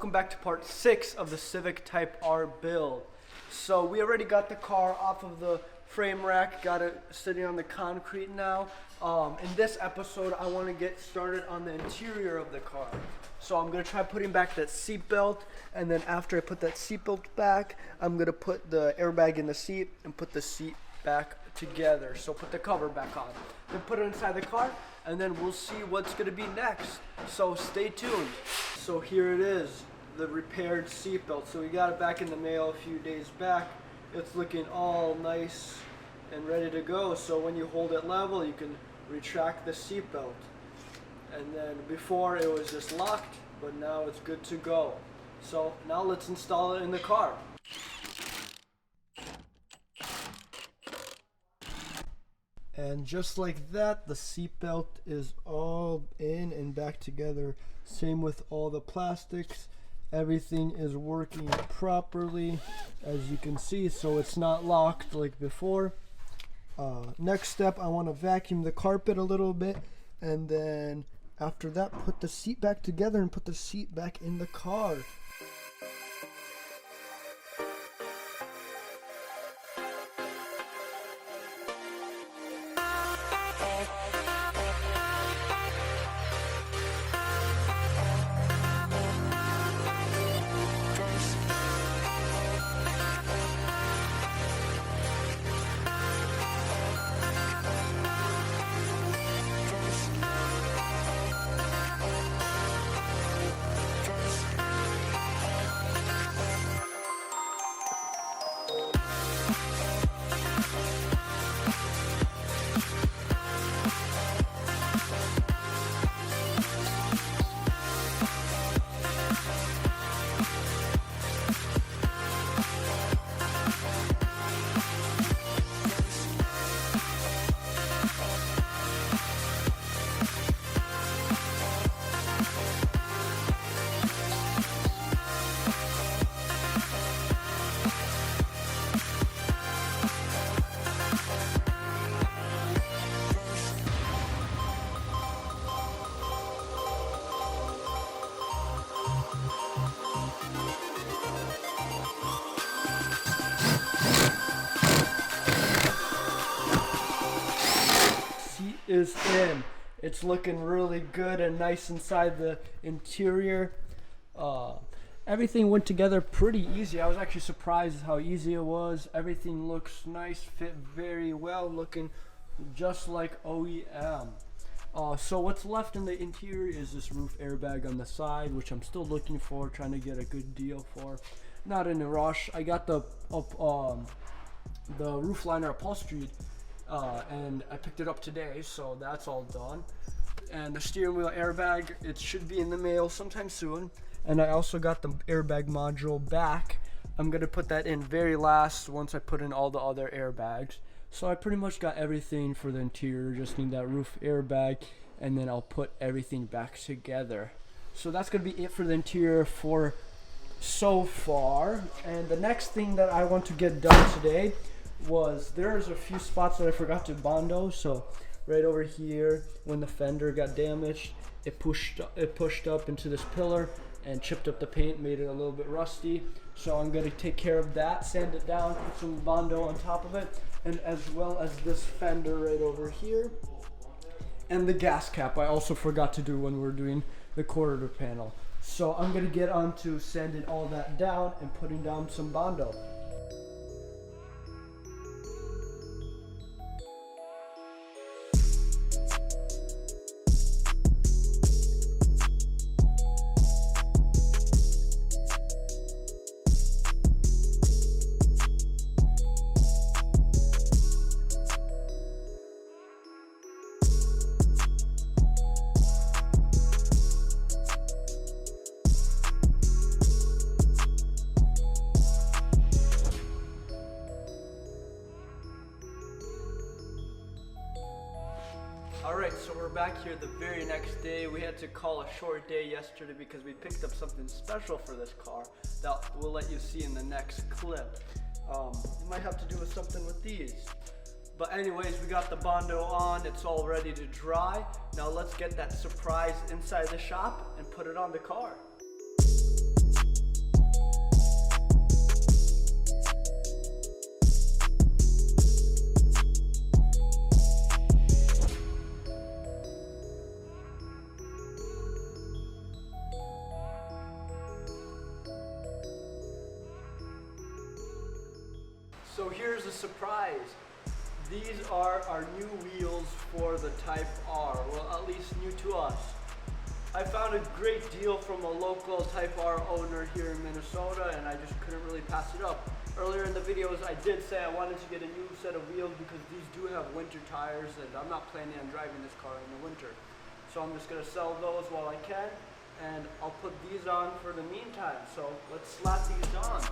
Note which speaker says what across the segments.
Speaker 1: welcome back to part 6 of the Civic Type R build. So we already got the car off of the frame rack, got it sitting on the concrete now. In this episode, I want to get started on the interior of the car. So I'm going to try putting back that seat belt, and then after I put that seat belt back, I'm going to put the airbag in the seat and put the seat back together. So put the cover back on, then put it inside the car, and then we'll see what's going to be next. So stay tuned. So here it is, the repaired seat belt. So we got it back in the mail a few days back. It's looking all nice and ready to go. So when you hold it level, you can retract the seat belt. And then before it was just locked, but now it's good to go. So now let's install it in the car. And just like that, the seatbelt is all in and back together. Same with all the plastics. Everything is working properly, as you can see, so it's not locked like before. Next step, I want to vacuum the carpet a little bit, and then after that, put the seat back together and put the seat back in the car. Is in. It's looking really good and nice inside the interior. Everything went together pretty easy. I was actually surprised how easy it was. Everything looks nice, fit very well, looking just like OEM. So what's left in the interior is this roof airbag on the side, which I'm still looking for, trying to get a good deal for. Not in a rush. I got the roof liner upholstery and I picked it up today, so that's all done. And the steering wheel airbag, it should be in the mail sometime soon. And I also got the airbag module back. I'm gonna put that in very last once I put in all the other airbags. So I pretty much got everything for the interior, just need that roof airbag, and then I'll put everything back together. So that's gonna be it for the interior for so far. And the next thing that I want to get done today was there's a few spots that I forgot to bondo. So right over here, when the fender got damaged, it pushed up into this pillar and chipped up the paint, made it a little bit rusty. So I'm going to take care of that, sand it down, put some bondo on top of it, and as well as this fender right over here and the gas cap I also forgot to do when we were doing the quarter panel. So I'm going to get on to sanding all that down and putting down some bondo. Alright, so we're back here the very next day. We had to call a short day yesterday because we picked up something special for this car that we'll let you see in the next clip. You might have to do something with these. But anyways, we got the Bondo on, it's all ready to dry. Now let's get that surprise inside the shop and put it on the car. So here's a surprise. These are our new wheels for the Type R, well at least new to us. I found a great deal from a local Type R owner here in Minnesota and I just couldn't really pass it up. Earlier in the videos I did say I wanted to get a new set of wheels because these do have winter tires and I'm not planning on driving this car in the winter. So I'm just going to sell those while I can and I'll put these on for the meantime. So let's slap these on.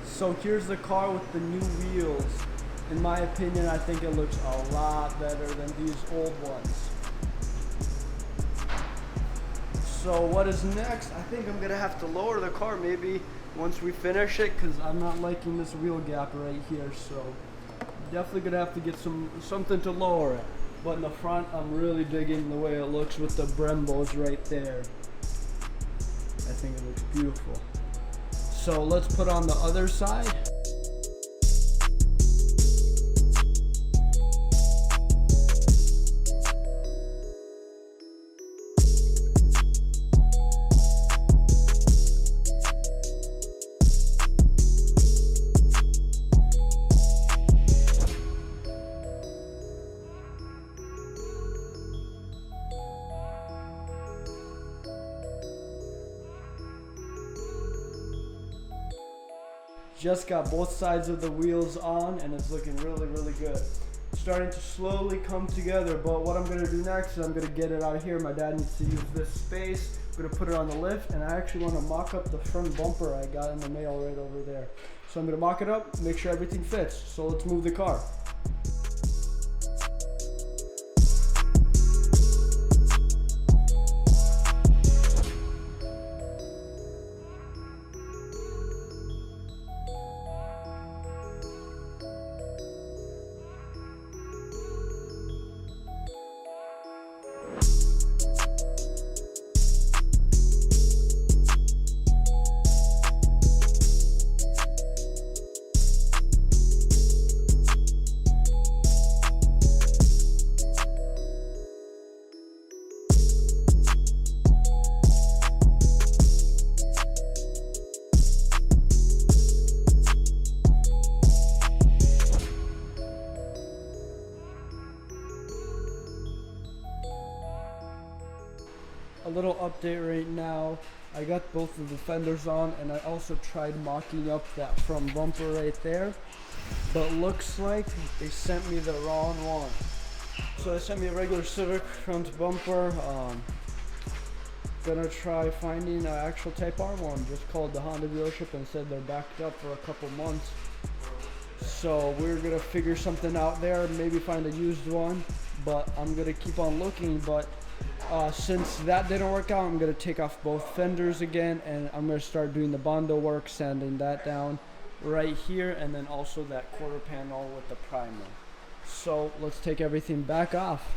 Speaker 1: So here's the car with the new wheels. In my opinion, I think it looks a lot better than these old ones. So what is next? I think I'm gonna have to lower the car maybe once we finish it because I'm not liking this wheel gap right here. So definitely gonna have to get something to lower it. But in the front, I'm really digging the way it looks with the Brembos right there. I think it looks beautiful. So let's put on the other side. Just got both sides of the wheels on and it's looking really good. Starting to slowly come together, but what I'm going to do next is I'm going to get it out of here. My dad needs to use this space. I'm going to put it on the lift and I actually want to mock up the front bumper I got in the mail right over there. So I'm going to mock it up, make sure everything fits. So let's move the car. A little update right now. I got both of the fenders on and I also tried mocking up that front bumper right there, but looks like they sent me the wrong one. So they sent me a regular Civic front bumper. Gonna try finding an actual Type R one. Just called the Honda dealership and said they're backed up for a couple months. So we're gonna figure something out there, maybe find a used one, but I'm gonna keep on looking. But since that didn't work out, I'm going to take off both fenders again and I'm going to start doing the Bondo work, sanding that down right here and then also that quarter panel with the primer. So let's take everything back off.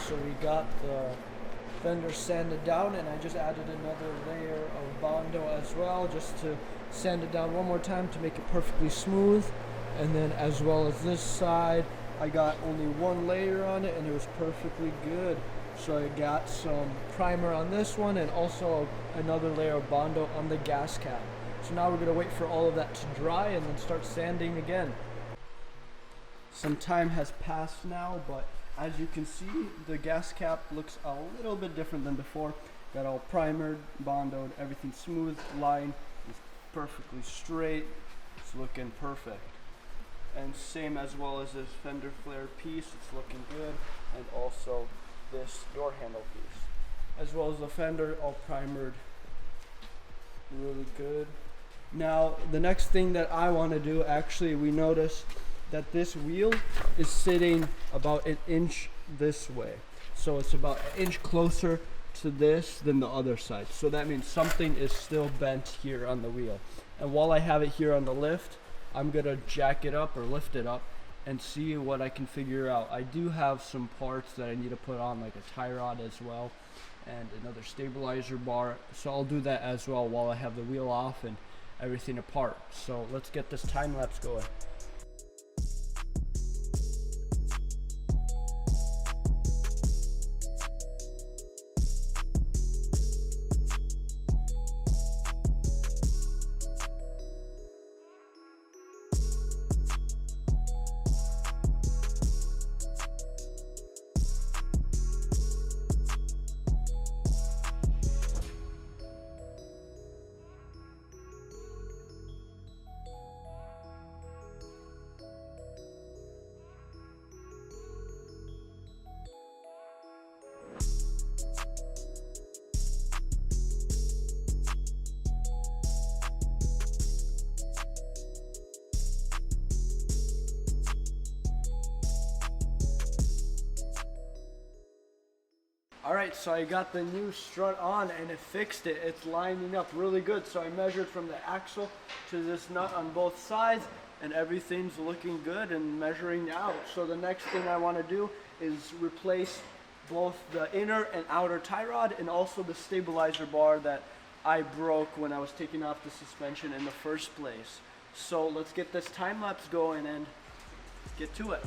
Speaker 1: So we got the fender sanded down and I just added another layer of Bondo as well just to sand it down one more time to make it perfectly smooth. And then as well as this side, I got only one layer on it and it was perfectly good. So I got some primer on this one and also another layer of Bondo on the gas cap. So now we're going to wait for all of that to dry and then start sanding again. Some time has passed now, but as you can see, the gas cap looks a little bit different than before. Got all primered, bondoed, everything smooth, line is perfectly straight. It's looking perfect. and same as well as this fender flare piece, it's looking good, and also this door handle piece, as well as the fender all primered really good. Now the next thing that I want to do, actually we noticed that this wheel is sitting about an inch this way, so it's about an inch closer to this than the other side, so that means something is still bent here on the wheel. And while I have it here on the lift, I'm gonna jack it up or lift it up and see what I can figure out. I do have some parts that I need to put on, like a tie rod as well and another stabilizer bar, so I'll do that as well while I have the wheel off and everything apart. So let's get this time lapse going. Alright, so I got the new strut on and it fixed it. It's lining up really good. So I measured from the axle to this nut on both sides and everything's looking good and measuring out. So the next thing I want to do is replace both the inner and outer tie rod and also the stabilizer bar that I broke when I was taking off the suspension in the first place. So let's get this time lapse going and get to it.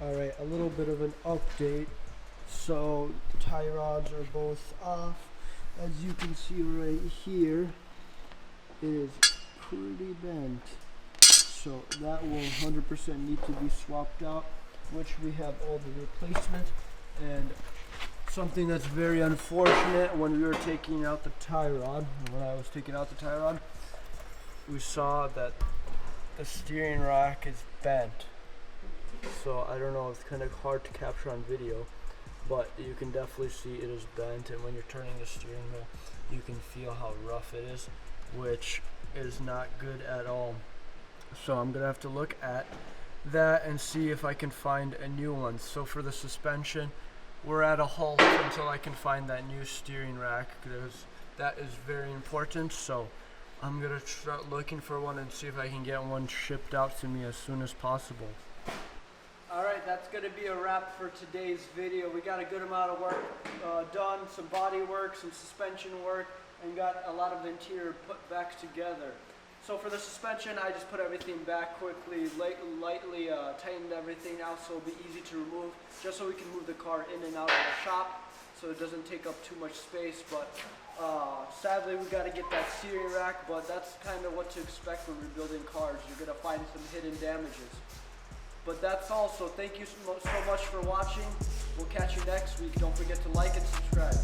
Speaker 1: Alright, a little bit of an update. So the tie rods are both off. As you can see right here, it is pretty bent. So that will 100% need to be swapped out, which we have all the replacement. And something that's very unfortunate, when we were taking out the tie rod, when I was taking out the tie rod, we saw that the steering rack is bent. So I don't know, it's kind of hard to capture on video, but you can definitely see it is bent, and when you're turning the steering wheel you can feel how rough it is, which is not good at all. So I'm gonna have to look at that and see if I can find a new one. So for the suspension, we're at a halt until I can find that new steering rack, because that is very important. So I'm gonna start looking for one and see if I can get one shipped out to me as soon as possible. Alright, that's going to be a wrap for today's video. We got a good amount of work done, some body work, some suspension work, and got a lot of the interior put back together. So for the suspension, I just put everything back quickly, lightly tightened everything out so it'll be easy to remove, just so we can move the car in and out of the shop so it doesn't take up too much space. But sadly, we got to get that steering rack, but that's kind of what to expect when we're building cars. You're going to find some hidden damages. But that's all, so thank you so much for watching. We'll catch you next week. Don't forget to like and subscribe.